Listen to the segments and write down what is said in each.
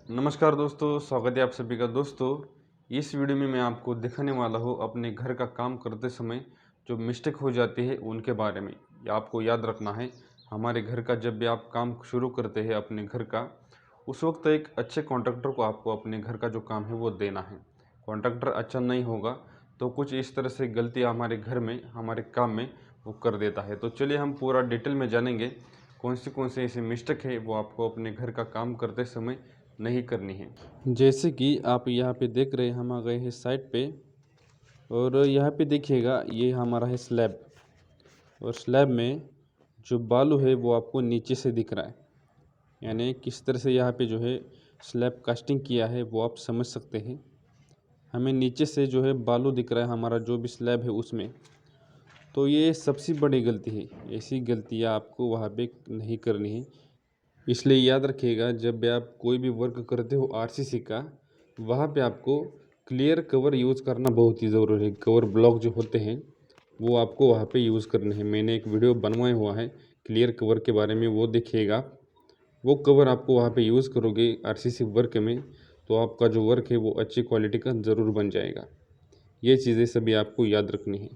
नमस्कार दोस्तों, स्वागत है आप सभी का। दोस्तों, इस वीडियो में मैं आपको दिखाने वाला हूँ अपने घर का काम करते समय जो मिस्टेक हो जाती है उनके बारे में। ये आपको याद रखना है, हमारे घर का जब भी आप काम शुरू करते हैं अपने घर का, उस वक्त एक अच्छे कॉन्ट्रैक्टर को आपको अपने घर का जो काम है वो देना है। कॉन्ट्रैक्टर अच्छा नहीं होगा तो कुछ इस तरह से गलतियाँ हमारे घर में, हमारे काम में वो कर देता है। तो चलिए हम पूरा डिटेल में जानेंगे कौन से ऐसी मिस्टेक है वो आपको अपने घर का काम करते समय नहीं करनी है। जैसे कि आप यहाँ पे देख रहे हैं, हम आ गए हैं साइट पे और यहाँ पे देखिएगा ये हमारा है स्लैब। और स्लैब में जो बालू है वो आपको नीचे से दिख रहा है, यानी किस तरह से यहाँ पे जो है स्लैब कास्टिंग किया है वो आप समझ सकते हैं। हमें नीचे से जो है बालू दिख रहा है हमारा जो भी स्लैब है उसमें। तो ये सबसे बड़ी गलती है, ऐसी गलतियाँ आपको वहाँ पे नहीं करनी है। इसलिए याद रखिएगा, जब भी आप कोई भी वर्क करते हो आरसीसी का, वहाँ पे आपको क्लियर कवर यूज़ करना बहुत ही ज़रूरी है। कवर ब्लॉक जो होते हैं वो आपको वहाँ पे यूज़ करने हैं। मैंने एक वीडियो बनवाया हुआ है क्लियर कवर के बारे में, वो देखिएगा। वो कवर आपको वहाँ पे यूज़ करोगे आरसीसी वर्क में तो आपका जो वर्क है वो अच्छी क्वालिटी का ज़रूर बन जाएगा। ये चीज़ें सभी आपको याद रखनी है।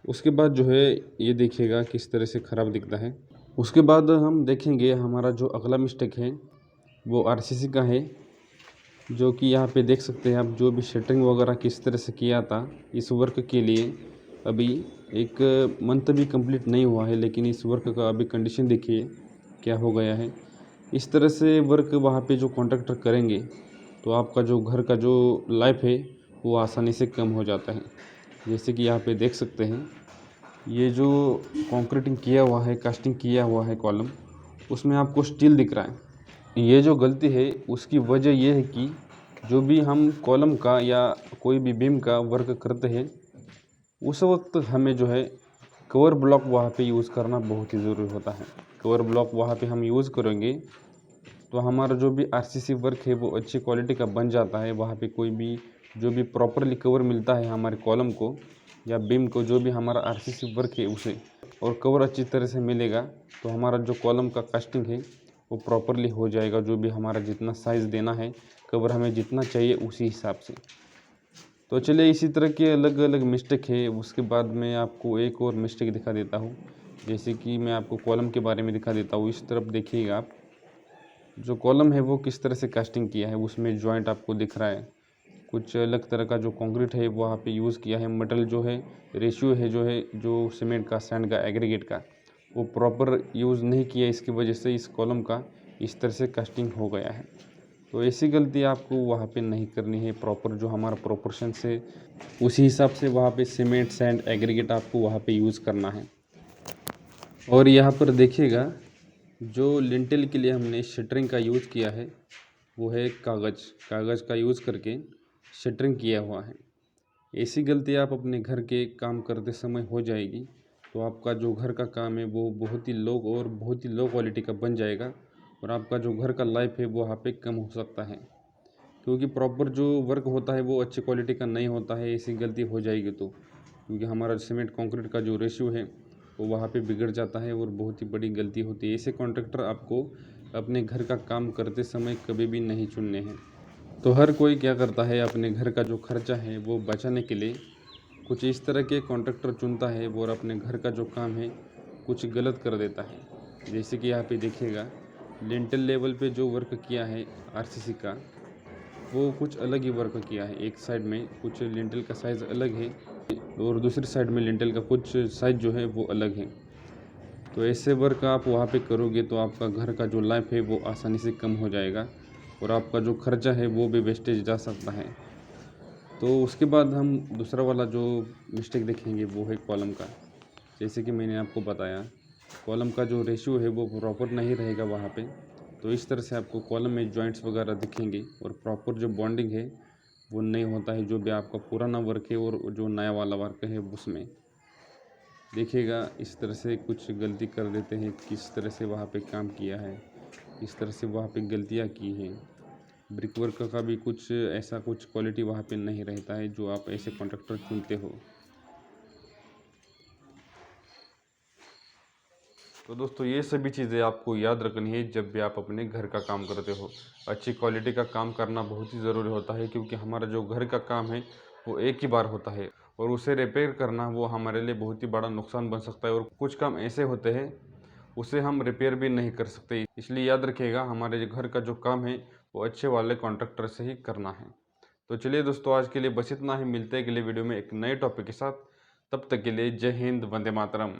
उसके बाद जो है ये देखिएगा किस तरह से ख़राब दिखता है। उसके बाद हम देखेंगे हमारा जो अगला मिस्टेक है वो आरसीसी का है, जो कि यहाँ पे देख सकते हैं आप, जो भी शटरिंग वगैरह किस तरह से किया था इस वर्क के लिए। अभी एक मंथ भी कंप्लीट नहीं हुआ है, लेकिन इस वर्क का अभी कंडीशन देखिए क्या हो गया है। इस तरह से वर्क वहाँ पे जो कॉन्ट्रैक्टर करेंगे तो आपका जो घर का जो लाइफ है वो आसानी से कम हो जाता है। जैसे कि यहाँ पे देख सकते हैं, ये जो कंक्रीटिंग किया हुआ है, कास्टिंग किया हुआ है कॉलम, उसमें आपको स्टील दिख रहा है। ये जो गलती है उसकी वजह ये है कि जो भी हम कॉलम का या कोई भी बीम का वर्क करते हैं उस वक्त हमें जो है कवर ब्लॉक वहाँ पे यूज़ करना बहुत ही ज़रूरी होता है। कवर ब्लॉक वहाँ पे हम यूज़ करेंगे तो हमारा जो भी आरसीसी वर्क है वो अच्छी क्वालिटी का बन जाता है। वहाँ पे कोई भी जो भी प्रॉपरली कवर मिलता है हमारे कॉलम को या बीम को, जो भी हमारा आरसीसी वर्क है उसे, और कवर अच्छी तरह से मिलेगा तो हमारा जो कॉलम का कास्टिंग है वो प्रॉपरली हो जाएगा। जो भी हमारा जितना साइज़ देना है, कवर हमें जितना चाहिए उसी हिसाब से। तो चलिए इसी तरह के अलग अलग मिस्टेक है। उसके बाद मैं आपको एक और मिस्टेक दिखा देता हूँ। जैसे कि मैं आपको कॉलम के बारे में दिखा देता हूँ। इस तरफ देखिएगा आप, जो कॉलम है वो किस तरह से कास्टिंग किया है, उसमें जॉइंट आपको दिख रहा है। कुछ अलग तरह का जो कंक्रीट है वहाँ पे यूज़ किया है। मेटल जो है, रेशियो है जो सीमेंट का, सैंड का, एग्रीगेट का, वो प्रॉपर यूज़ नहीं किया। इसकी वजह से इस कॉलम का इस तरह से कास्टिंग हो गया है। तो ऐसी गलती आपको वहाँ पे नहीं करनी है। प्रॉपर जो हमारा प्रोपोर्शन से, उसी हिसाब से वहाँ पे सीमेंट, सैंड, एग्रीगेट आपको वहाँ पे यूज़ करना है। और यहाँ पर देखिएगा, जो लिंटेल के लिए हमने शटरिंग का यूज़ किया है वो है कागज़ का यूज़ करके शटरिंग किया हुआ है। ऐसी गलती आप अपने घर के काम करते समय हो जाएगी तो आपका जो घर का काम है वो बहुत ही लो क्वालिटी का बन जाएगा और आपका जो घर का लाइफ है वो वहाँ पे कम हो सकता है। क्योंकि प्रॉपर जो वर्क होता है वो अच्छी क्वालिटी का नहीं होता है। ऐसी गलती हो जाएगी तो, क्योंकि हमारा सीमेंट कंक्रीट का जो रेशियो है वो वहाँ पे बिगड़ जाता है और बहुत ही बड़ी गलती होती है। ऐसे कॉन्ट्रैक्टर आपको अपने घर का काम करते समय कभी भी नहीं चुनने हैं। तो हर कोई क्या करता है, अपने घर का जो खर्चा है वो बचाने के लिए कुछ इस तरह के कॉन्ट्रैक्टर चुनता है और अपने घर का जो काम है कुछ गलत कर देता है। जैसे कि यहाँ पे देखिएगा, लिंटल लेवल पे जो वर्क किया है आरसीसी का, वो कुछ अलग ही वर्क किया है। एक साइड में कुछ लिंटल का साइज़ अलग है और दूसरी साइड में लिंटल का कुछ साइज़ जो है वो अलग है। तो ऐसे वर्क आप वहाँ पे करोगे तो आपका घर का जो लाइफ है वो आसानी से कम हो जाएगा और आपका जो खर्चा है वो भी वेस्टेज जा सकता है। तो उसके बाद हम दूसरा वाला जो मिस्टेक देखेंगे वो है कॉलम का। जैसे कि मैंने आपको बताया, कॉलम का जो रेशियो है वो प्रॉपर नहीं रहेगा वहाँ पे। तो इस तरह से आपको कॉलम में जॉइंट्स वगैरह दिखेंगे और प्रॉपर जो बॉन्डिंग है वो नहीं होता है। जो भी आपका पुराना वर्क है और जो नया वाला वर्क है उसमें देखिएगा इस तरह से कुछ गलती कर देते हैं। किस तरह से वहाँ पे काम किया है, किस तरह से वहाँ पे गलतियाँ की हैं। ब्रिक वर्क का भी कुछ ऐसा कुछ क्वालिटी वहाँ पे नहीं रहता है जो आप ऐसे कॉन्ट्रैक्टर चुनते हो। तो दोस्तों ये सभी चीज़ें आपको याद रखनी है जब भी आप अपने घर का काम करते हो। अच्छी क्वालिटी का काम करना बहुत ही ज़रूरी होता है, क्योंकि हमारा जो घर का काम है वो एक ही बार होता है और उसे रिपेयर करना वो हमारे लिए बहुत ही बड़ा नुकसान बन सकता है। और कुछ काम ऐसे होते हैं उसे हम रिपेयर भी नहीं कर सकते। इसलिए याद रखिएगा, हमारे जो घर का जो काम है वो अच्छे वाले कॉन्ट्रैक्टर से ही करना है। तो चलिए दोस्तों, आज के लिए बस इतना ही। मिलते हैं अगले वीडियो में एक नए टॉपिक के साथ। तब तक के लिए जय हिंद, वंदे मातरम।